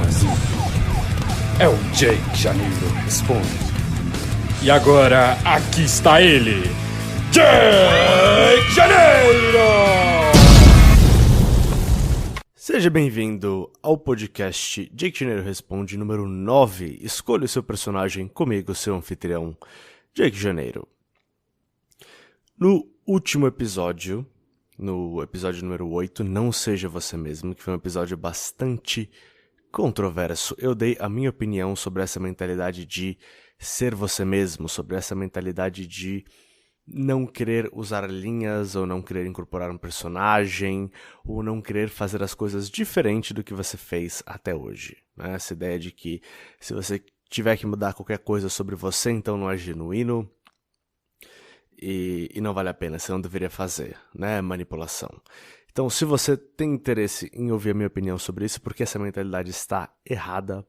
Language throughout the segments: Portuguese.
Brasil. É o Jake Janeiro Responde. E agora, aqui está ele, Jake Janeiro! Seja bem-vindo ao podcast Jake Janeiro Responde número 9. Escolha o seu personagem comigo, seu anfitrião, Jake Janeiro. No último episódio, no episódio número 8, Não Seja Você Mesmo, que foi um episódio bastante controverso, eu dei a minha opinião sobre essa mentalidade de ser você mesmo, sobre essa mentalidade de não querer usar linhas, ou não querer incorporar um personagem, ou não querer fazer as coisas diferente do que você fez até hoje. Né? Essa ideia de que se você tiver que mudar qualquer coisa sobre você, então não é genuíno e não vale a pena, você não deveria fazer, né? Manipulação. Então, se você tem interesse em ouvir a minha opinião sobre isso, porque essa mentalidade está errada,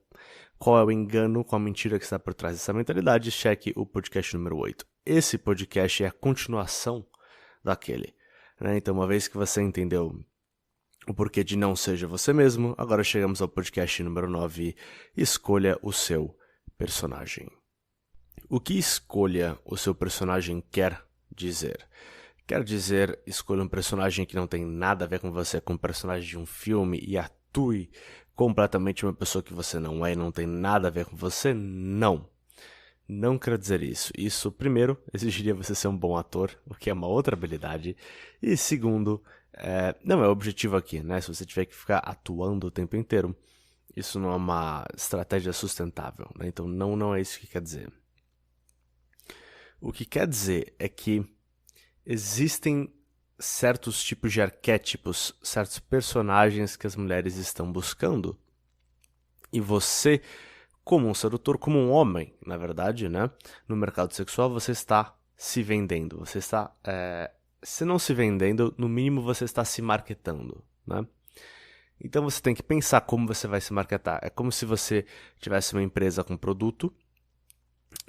qual é o engano, qual a mentira que está por trás dessa mentalidade, cheque o podcast número 8. Esse podcast é a continuação daquele. Né? Então, uma vez que você entendeu o porquê de não seja você mesmo, agora chegamos ao podcast número 9, escolha o seu personagem. O que escolha o seu personagem quer dizer? Quer dizer, escolha um personagem que não tem nada a ver com você, com um personagem de um filme e atue completamente uma pessoa que você não é e não tem nada a ver com você? Não. Não quer dizer isso. Isso, primeiro, exigiria você ser um bom ator, o que é uma outra habilidade. E segundo, não é o objetivo aqui, né? Se você tiver que ficar atuando o tempo inteiro, isso não é uma estratégia sustentável, né? Então não é isso que quer dizer. O que quer dizer é que existem certos tipos de arquétipos, certos personagens que as mulheres estão buscando. E você, como um sedutor, como um homem, na verdade, né, no mercado sexual, você está se vendendo. Você está, se não se vendendo, no mínimo você está se marketando, né? Então você tem que pensar como você vai se marketar. É como se você tivesse uma empresa com produto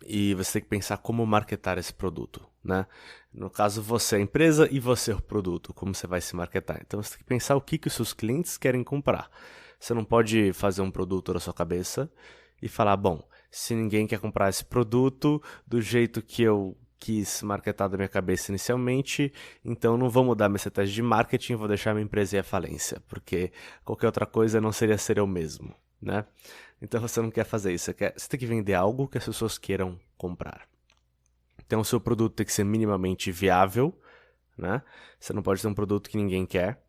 e você tem que pensar como marketar esse produto, né? No caso, você é a empresa e você é o produto, como você vai se marketar. Então você tem que pensar o que os seus clientes querem comprar. Você não pode fazer um produto da sua cabeça e falar, bom, se ninguém quer comprar esse produto do jeito que eu quis marketar da minha cabeça inicialmente, então não vou mudar minha estratégia de marketing, vou deixar minha empresa ir à falência, porque qualquer outra coisa não seria ser eu mesmo, né? Então você não quer fazer isso, você tem que vender algo que as pessoas queiram comprar. Então o seu produto tem que ser minimamente viável, né? Você não pode ter um produto que ninguém quer.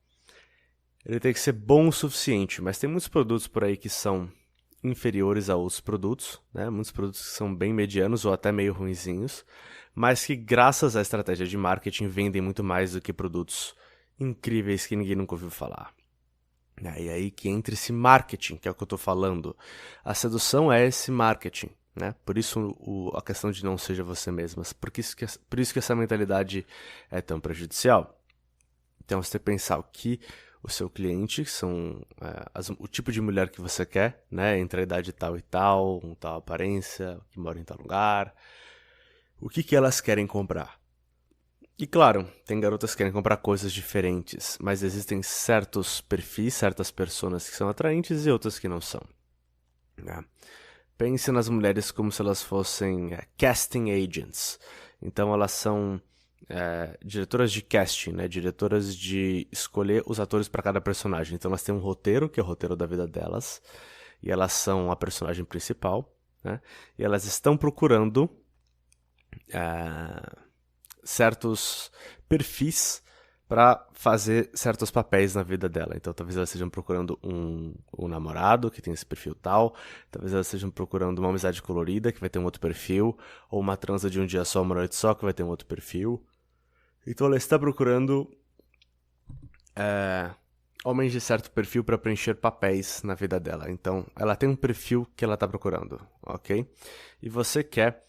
Ele tem que ser bom o suficiente, mas tem muitos produtos por aí que são inferiores a outros produtos, né? Muitos produtos que são bem medianos ou até meio ruinzinhos, mas que graças à estratégia de marketing vendem muito mais do que produtos incríveis que ninguém nunca ouviu falar. E aí que entra esse marketing, que é o que eu estou falando. A sedução é esse marketing, né? Por isso a questão de não seja você mesma. Por isso que essa mentalidade é tão prejudicial. Então você tem que pensar o que o seu cliente, que são o tipo de mulher que você quer, né? Entre a idade tal e tal, com tal aparência, que mora em tal lugar. O que elas querem comprar? E claro, tem garotas que querem comprar coisas diferentes, mas existem certos perfis, certas personas que são atraentes e outras que não são. Né? Pense nas mulheres como se elas fossem casting agents. Então elas são diretoras de casting, né? Diretoras de escolher os atores para cada personagem. Então elas têm um roteiro, que é o roteiro da vida delas, e elas são a personagem principal, né? E elas estão procurando certos perfis para fazer certos papéis na vida dela. Então talvez elas estejam procurando um namorado que tem esse perfil tal, talvez elas estejam procurando uma amizade colorida que vai ter um outro perfil, ou uma transa de um dia só, uma noite só que vai ter um outro perfil. Então ela está procurando homens de certo perfil para preencher papéis na vida dela. Então ela tem um perfil que ela está procurando, ok? E você quer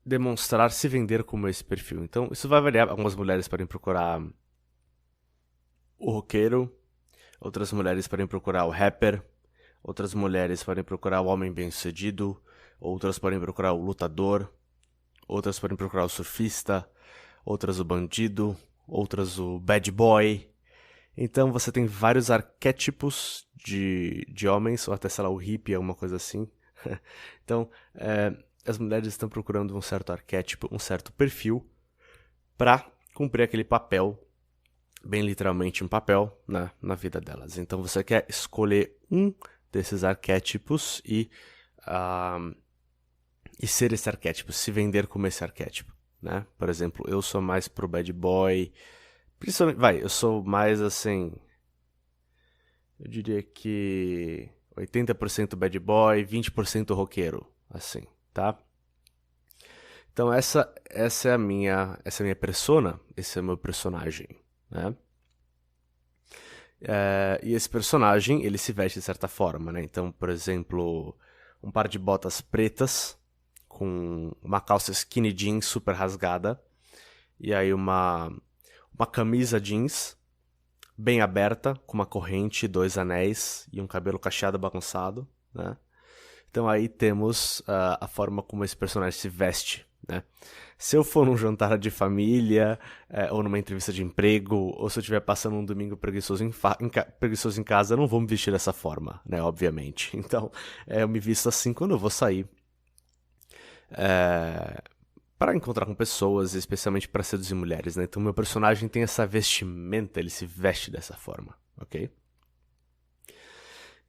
demonstrar, se vender como esse perfil. Então, isso vai variar. Algumas mulheres podem procurar o roqueiro, outras mulheres podem procurar o rapper, outras mulheres podem procurar o homem bem-sucedido, outras podem procurar o lutador, outras podem procurar o surfista, outras o bandido, outras o bad boy. Então você tem vários arquétipos de homens, ou até, sei lá, o hippie, alguma coisa assim. Então, as mulheres estão procurando um certo arquétipo, um certo perfil, para cumprir aquele papel, bem literalmente um papel, né, na vida delas. Então você quer escolher um desses arquétipos e ser esse arquétipo, se vender como esse arquétipo, né? Por exemplo, eu sou mais pro bad boy, principalmente, eu sou mais assim, eu diria que 80% bad boy, 20% roqueiro, assim, tá? Então essa é a minha persona, esse é o meu personagem, né? E esse personagem, ele se veste de certa forma, né? Então, por exemplo, um par de botas pretas com uma calça skinny jeans super rasgada e aí uma camisa jeans bem aberta com uma corrente, 2 anéis e um cabelo cacheado bagunçado, né? Então aí temos a forma como esse personagem se veste, né? Se eu for num jantar de família, ou numa entrevista de emprego, ou se eu estiver passando um domingo preguiçoso em casa, eu não vou me vestir dessa forma, né? Obviamente. Então, eu me visto assim quando eu vou sair. Para encontrar com pessoas, especialmente para seduzir mulheres, né? Então, meu personagem tem essa vestimenta, ele se veste dessa forma, ok?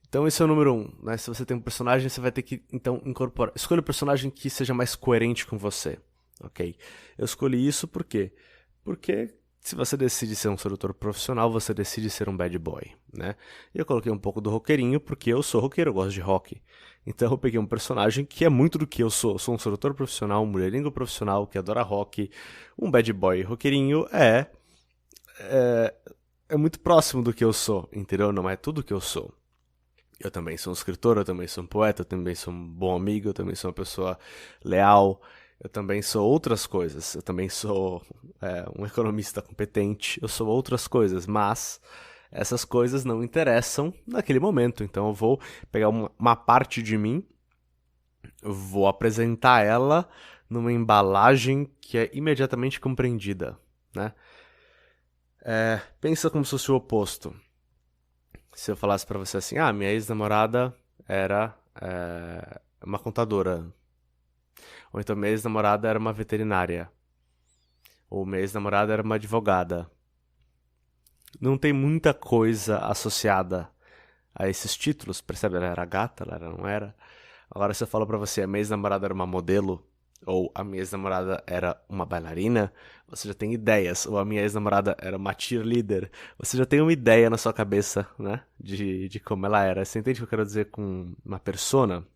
Então esse é o número 1, né? Se você tem um personagem, você vai ter que, então, incorporar. Escolha um personagem que seja mais coerente com você, ok? Eu escolhi isso por quê? Porque se você decide ser um sedutor profissional, você decide ser um bad boy, né? E eu coloquei um pouco do roqueirinho porque eu sou roqueiro, eu gosto de rock. Então eu peguei um personagem que é muito do que eu sou. Eu sou um sedutor profissional, um mulherengo profissional que adora rock. Um bad boy roqueirinho é muito próximo do que eu sou, entendeu? Não é tudo que eu sou. Eu também sou um escritor, eu também sou um poeta, eu também sou um bom amigo, eu também sou uma pessoa leal, eu também sou outras coisas, eu também sou um economista competente, eu sou outras coisas, mas essas coisas não interessam naquele momento, então eu vou pegar uma parte de mim, vou apresentar ela numa embalagem que é imediatamente compreendida, né? Pensa como se fosse o oposto. Se eu falasse pra você assim, minha ex-namorada era uma contadora. Ou então minha ex-namorada era uma veterinária. Ou minha ex-namorada era uma advogada. Não tem muita coisa associada a esses títulos, percebe? Ela era gata, ela não era. Agora se eu falo pra você, a minha ex-namorada era uma modelo, ou a minha ex-namorada era uma bailarina, você já tem ideias. Ou a minha ex-namorada era uma cheerleader, você já tem uma ideia na sua cabeça, né? De como ela era. Você entende o que eu quero dizer com uma persona?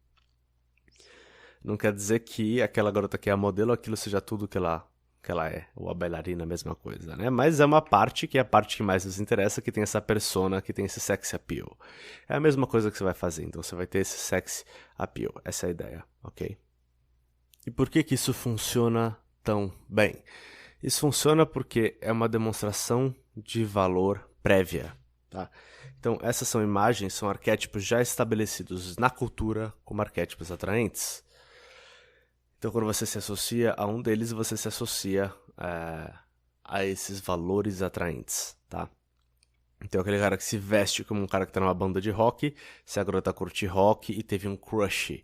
Não quer dizer que aquela garota que é a modelo, aquilo seja tudo que ela é. Ou a bailarina, a mesma coisa, né? Mas é uma parte que é a parte que mais nos interessa, que tem essa persona, que tem esse sex appeal. É a mesma coisa que você vai fazer, então você vai ter esse sex appeal. Essa é a ideia, ok? E por que isso funciona tão bem? Isso funciona porque é uma demonstração de valor prévia, tá? Então, essas são imagens, são arquétipos já estabelecidos na cultura como arquétipos atraentes. Então, quando você se associa a um deles, você se associa a esses valores atraentes, tá? Então, aquele cara que se veste como um cara que tá numa banda de rock, se a garota curte rock e teve um crush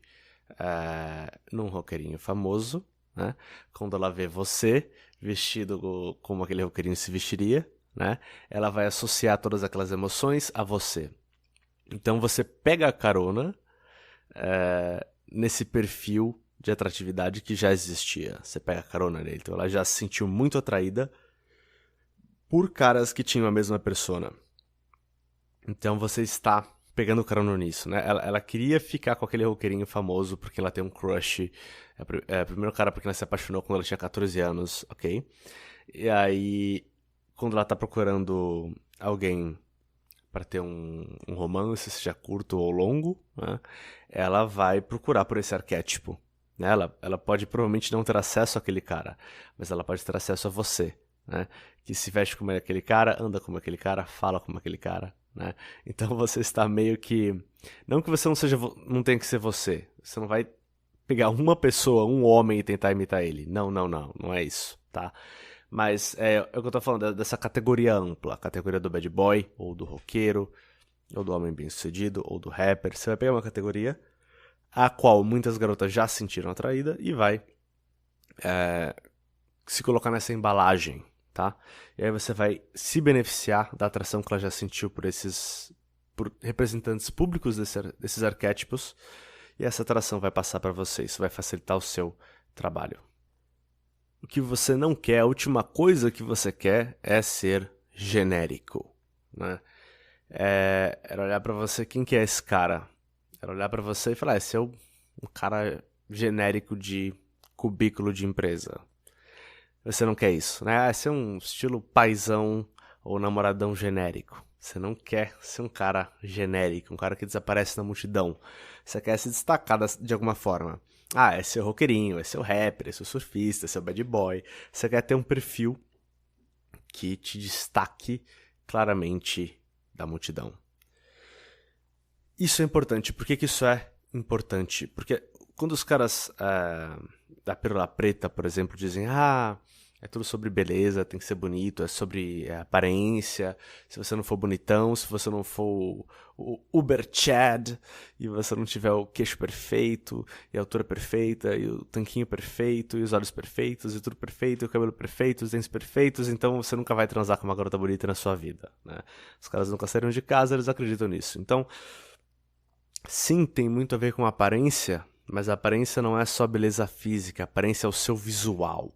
num roqueirinho famoso, né? Quando ela vê você vestido como aquele roqueirinho se vestiria, né? Ela vai associar todas aquelas emoções a você. Então você pega a carona nesse perfil de atratividade que já existia. Você pega a carona nele. Então ela já se sentiu muito atraída por caras que tinham a mesma persona. Então você está pegando carona nisso, né? Ela queria ficar com aquele roqueirinho famoso porque ela tem um crush. Primeiro cara porque ela se apaixonou quando ela tinha 14 anos, ok? E aí, quando ela tá procurando alguém para ter um romance, seja curto ou longo, né? Ela vai procurar por esse arquétipo. Né? Ela pode provavelmente não ter acesso àquele cara, mas ela pode ter acesso a você, né? Que se veste como aquele cara, anda como aquele cara, fala como aquele cara, né? Então você está meio que... Não que você não tenha que ser você. Você não vai pegar uma pessoa, um homem e tentar imitar ele. Não é isso, tá? Mas é o que eu tô falando, dessa categoria ampla. A categoria do bad boy, ou do roqueiro, ou do homem bem-sucedido, ou do rapper. Você vai pegar uma categoria a qual muitas garotas já se sentiram atraída e vai se colocar nessa embalagem, tá? E aí você vai se beneficiar da atração que ela já sentiu por representantes públicos desses arquétipos, e essa atração vai passar para você. Isso vai facilitar o seu trabalho. O que você não quer, a última coisa que você quer é ser genérico, né? Era olhar pra você, quem que é esse cara? Era olhar pra você e falar, esse é um cara genérico de cubículo de empresa. Você não quer isso, né? Esse é um estilo paizão ou namoradão genérico. Você não quer ser um cara genérico, um cara que desaparece na multidão. Você quer se destacar de alguma forma. Esse é o roqueirinho, esse é o rapper, esse é o surfista, esse é o bad boy. Você quer ter um perfil que te destaque claramente da multidão. Isso é importante. Por que isso é importante? Porque quando os caras da Pérola Preta, por exemplo, dizem é tudo sobre beleza, tem que ser bonito, é sobre aparência, se você não for bonitão, se você não for o Uber Chad, e você não tiver o queixo perfeito, e a altura perfeita, e o tanquinho perfeito, e os olhos perfeitos, e tudo perfeito, e o cabelo perfeito, os dentes perfeitos, então você nunca vai transar com uma garota bonita na sua vida, né? Os caras nunca saíram de casa, eles acreditam nisso. Então, sim, tem muito a ver com a aparência, mas a aparência não é só beleza física, a aparência é o seu visual.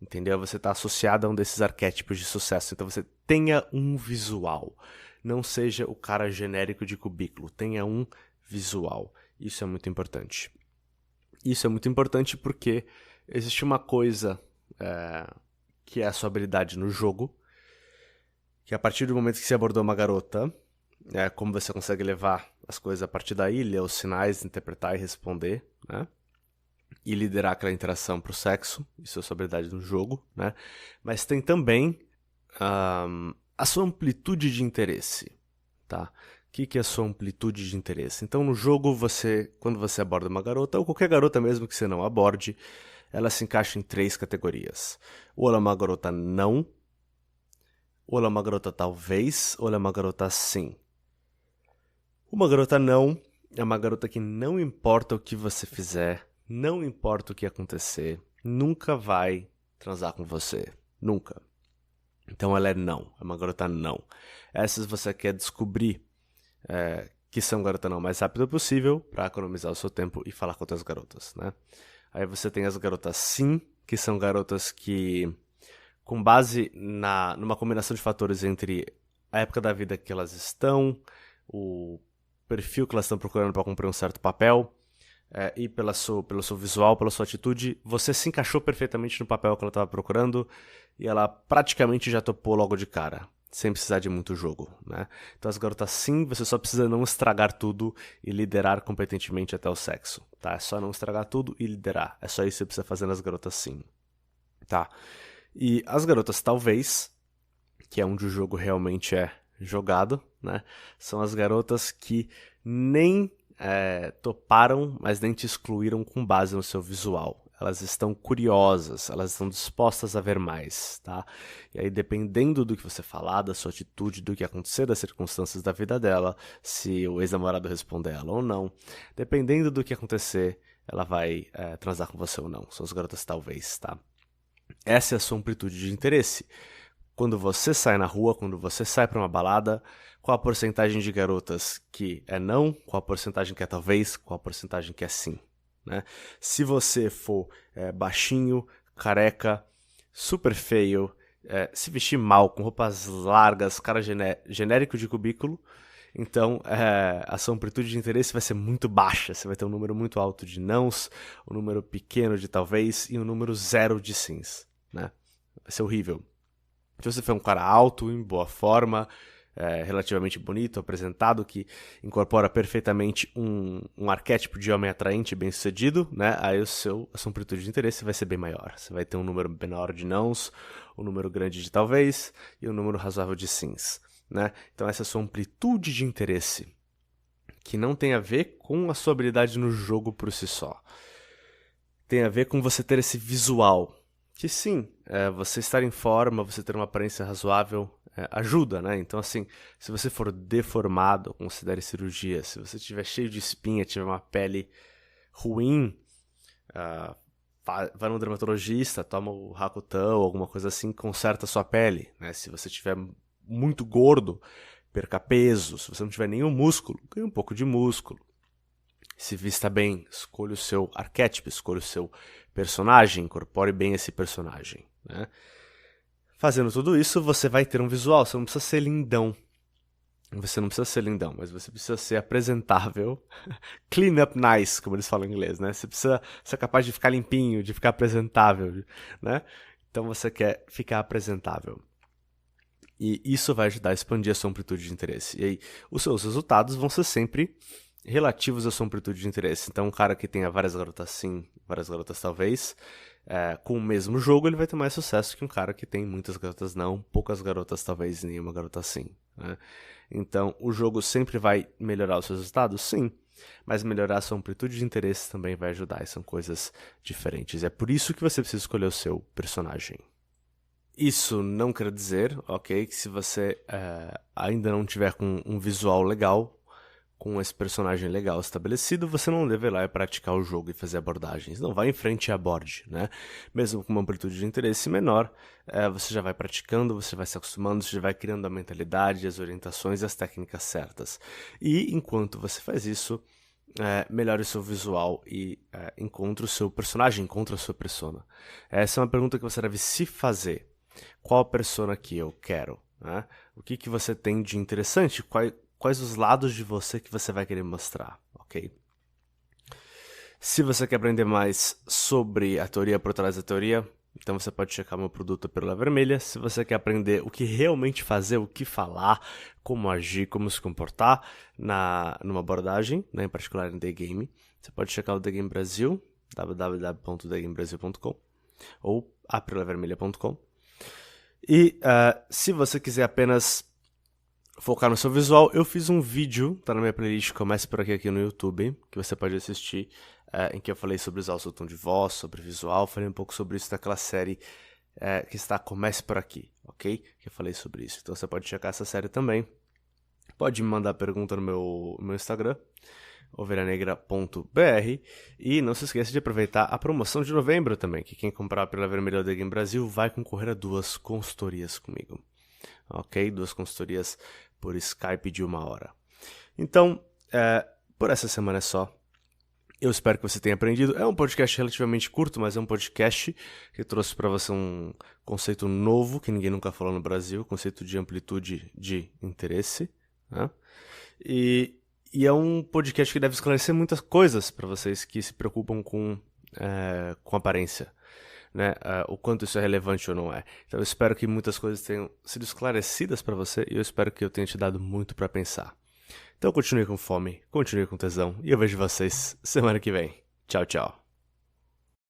Entendeu? Você está associado a um desses arquétipos de sucesso. Então você tenha um visual. Não seja o cara genérico de cubículo. Tenha um visual. Isso é muito importante. Isso é muito importante porque existe uma coisa que é a sua habilidade no jogo, que a partir do momento que você abordou uma garota, como você consegue levar as coisas a partir daí, ler os sinais, interpretar e responder, né? E liderar aquela interação pro sexo, isso é a sua habilidade no jogo, né? Mas tem também a sua amplitude de interesse, tá? O que é a sua amplitude de interesse? Então, no jogo, quando você aborda uma garota, ou qualquer garota mesmo que você não aborde, ela se encaixa em 3 categorias. Ou ela é uma garota não, ou ela é uma garota talvez, ou ela é uma garota sim. Uma garota não é uma garota que não importa o que você fizer, não importa o que acontecer, nunca vai transar com você. Nunca. Então ela é não. É uma garota não. Essas você quer descobrir que são garota não o mais rápido possível para economizar o seu tempo e falar com outras garotas, né? Aí você tem as garotas sim, que são garotas que, com base numa combinação de fatores entre a época da vida que elas estão, o perfil que elas estão procurando para cumprir um certo papel, e pelo seu visual, pela sua atitude, você se encaixou perfeitamente no papel que ela estava procurando e ela praticamente já topou logo de cara, sem precisar de muito jogo, né? Então as garotas sim, você só precisa não estragar tudo e liderar competentemente até o sexo, tá? É só não estragar tudo e liderar, é só isso que você precisa fazer nas garotas sim, tá? E as garotas talvez, que é onde o jogo realmente é jogado, né? São as garotas que nem toparam, mas nem te excluíram com base no seu visual. Elas estão curiosas, elas estão dispostas a ver mais, tá? E aí, dependendo do que você falar, da sua atitude, do que acontecer, das circunstâncias da vida dela, se o ex-namorado responder ela ou não, dependendo do que acontecer, ela vai transar com você ou não. São as garotas talvez, tá? Essa é a sua amplitude de interesse. Quando você sai na rua, quando você sai para uma balada, qual a porcentagem de garotas que é não, qual a porcentagem que é talvez, qual a porcentagem que é sim, né? Se você for baixinho, careca, super feio, se vestir mal, com roupas largas, cara genérico de cubículo, então a sua amplitude de interesse vai ser muito baixa. Você vai ter um número muito alto de nãos, um número pequeno de talvez e um número 0 de sims, né? Vai ser horrível. Se você for um cara alto, em boa forma, relativamente bonito, apresentado, que incorpora perfeitamente um arquétipo de homem atraente, bem-sucedido, né? Aí a sua amplitude de interesse vai ser bem maior. Você vai ter um número menor de nãos, um número grande de talvez e um número razoável de sims, né? Então essa é a sua amplitude de interesse, que não tem a ver com a sua habilidade no jogo por si só. Tem a ver com você ter esse visual, que sim, você estar em forma, você ter uma aparência razoável, ajuda, né? Então, assim, se você for deformado, considere cirurgia. Se você estiver cheio de espinha, tiver uma pele ruim, vai no dermatologista, toma o Rakutan ou alguma coisa assim, conserta a sua pele, né? Se você estiver muito gordo, perca peso. Se você não tiver nenhum músculo, ganhe um pouco de músculo. Se vista bem, escolha o seu arquétipo, escolha o seu personagem, incorpore bem esse personagem, né? Fazendo tudo isso, você vai ter um visual, você não precisa ser lindão. Você não precisa ser lindão, mas você precisa ser apresentável. Clean up nice, como eles falam em inglês, né? Você precisa ser capaz de ficar limpinho, de ficar apresentável, né? Então você quer ficar apresentável. E isso vai ajudar a expandir a sua amplitude de interesse. E aí, os seus resultados vão ser sempre relativos à sua amplitude de interesse. Então, um cara que tenha várias garotas sim, várias garotas talvez, com o mesmo jogo, ele vai ter mais sucesso que um cara que tem muitas garotas não, poucas garotas talvez e nenhuma garota sim, né? Então, o jogo sempre vai melhorar os seus resultados? Sim. Mas melhorar a sua amplitude de interesse também vai ajudar, e são coisas diferentes. É por isso que você precisa escolher o seu personagem. Isso não quer dizer, ok, que se você ainda não tiver com um visual legal, com esse personagem legal estabelecido, você não deve ir lá e praticar o jogo e fazer abordagens. Não, vai em frente e aborde, né? Mesmo com uma amplitude de interesse menor, você já vai praticando, você vai se acostumando, você já vai criando a mentalidade, as orientações e as técnicas certas. E enquanto você faz isso, melhore o seu visual e encontre o seu personagem, encontre a sua persona. Essa é uma pergunta que você deve se fazer. Qual a persona que eu quero? Né? O que você tem de interessante? Quais os lados de você que você vai querer mostrar, ok? Se você quer aprender mais sobre a teoria por trás da teoria, então você pode checar meu produto Pílula Vermelha. Se você quer aprender o que realmente fazer, o que falar, como agir, como se comportar numa abordagem, né, em particular em The Game, você pode checar o The Game Brasil, www.thegamebrasil.com ou apilulavermelha.com. E se você quiser apenas focar no seu visual, eu fiz um vídeo, tá na minha playlist, comece por aqui no YouTube, que você pode assistir, em que eu falei sobre usar o seu tom de voz, sobre visual, falei um pouco sobre isso naquela série que está Comece por Aqui, ok? Que eu falei sobre isso. Então você pode checar essa série também. Pode me mandar pergunta no meu Instagram, ovelhanegra.br, e não se esqueça de aproveitar a promoção de novembro também, que quem comprar pela Vermelha The Game Brasil vai concorrer a 2 consultorias comigo. Ok? 2 consultorias por Skype de 1 hora. Então, por essa semana é só. Eu espero que você tenha aprendido. É um podcast relativamente curto, mas é um podcast que trouxe para você um conceito novo que ninguém nunca falou no Brasil, conceito de amplitude de interesse, né? E é um podcast que deve esclarecer muitas coisas para vocês que se preocupam com aparência, né? O quanto isso é relevante ou não é. Então eu espero que muitas coisas tenham sido esclarecidas para você e eu espero que eu tenha te dado muito para pensar. Então continue com fome, continue com tesão e eu vejo vocês semana que vem. Tchau, tchau.